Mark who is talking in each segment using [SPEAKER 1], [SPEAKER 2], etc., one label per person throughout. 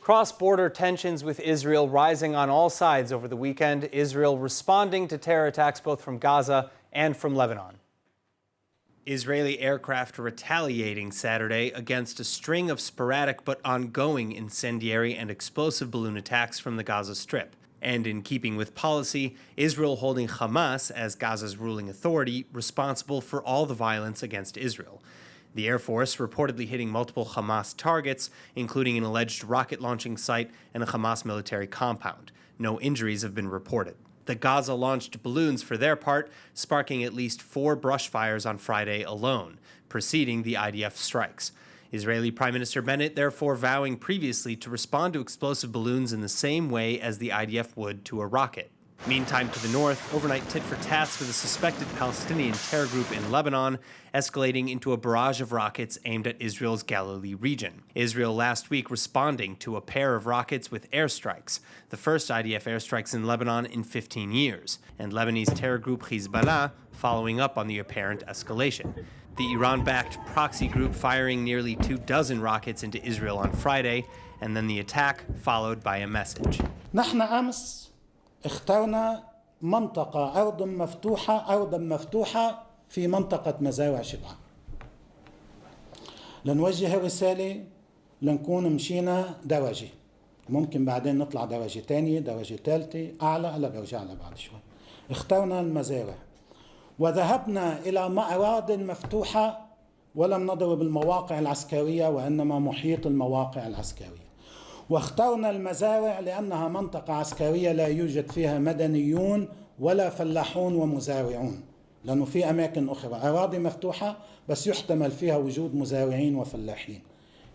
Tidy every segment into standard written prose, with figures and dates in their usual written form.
[SPEAKER 1] Cross-border tensions with Israel rising on all sides over the weekend. Israel responding to terror attacks both from Gaza and from Lebanon. Israeli aircraft retaliating Saturday against a string of sporadic but ongoing incendiary and explosive balloon attacks from the Gaza Strip. And in keeping with policy, Israel holding Hamas, as Gaza's ruling authority, responsible for all the violence against Israel. The Air Force reportedly hitting multiple Hamas targets, including an alleged rocket launching site and a Hamas military compound. No injuries have been reported. The Gaza-launched balloons, for their part, sparking at least 4 brush fires on Friday alone, preceding the IDF strikes. Israeli Prime Minister Bennett therefore vowing previously to respond to explosive balloons in the same way as the IDF would to a rocket. Meantime, to the north, overnight tit-for-tats with a suspected Palestinian terror group in Lebanon, escalating into a barrage of rockets aimed at Israel's Galilee region. Israel last week responding to a pair of rockets with airstrikes, the first IDF airstrikes in Lebanon in 15 years, and Lebanese terror group Hezbollah following up on the apparent escalation. The Iran-backed proxy group firing nearly 24 rockets into Israel on Friday, and then the attack followed by a message.
[SPEAKER 2] اخترنا منطقة أرضا مفتوحة في منطقة مزارع شبعة. لنوجه رسالة لنكون مشينا درجة. ممكن بعدين نطلع درجة تانية، درجة ثالثة، أعلى، هلا برجع لها بعد شوي. اخترنا المزارع وذهبنا إلى أراضٍ مفتوحة ولم نضرب المواقع العسكرية وإنما محيط المواقع العسكرية. واخترنا المزارع لأنها منطقة عسكرية لا يوجد فيها مدنيون ولا فلاحون ومزارعون، لأنه في أماكن أخرى أراضي مفتوحة بس يحتمل فيها وجود مزارعين وفلاحين.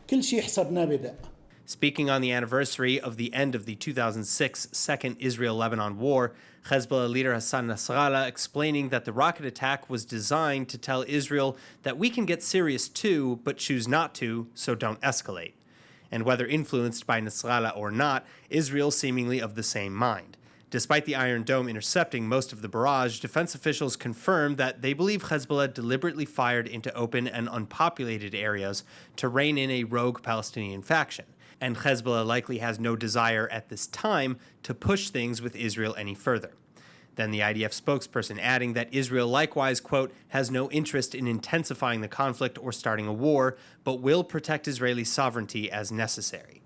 [SPEAKER 2] كل شيء حسبناه بدقة.
[SPEAKER 1] Speaking on the anniversary of the end of the 2006 Second Israel-Lebanon War, Hezbollah leader Hassan Nasrallah explaining that the rocket attack was designed to tell Israel that we can get serious too, but choose not to, so don't escalate. And whether influenced by Nasrallah or not, Israel seemingly of the same mind. Despite the Iron Dome intercepting most of the barrage, defense officials confirmed that they believe Hezbollah deliberately fired into open and unpopulated areas to rein in a rogue Palestinian faction. And Hezbollah likely has no desire at this time to push things with Israel any further. Then the IDF spokesperson adding that Israel likewise, quote, has no interest in intensifying the conflict or starting a war, but will protect Israeli sovereignty as necessary.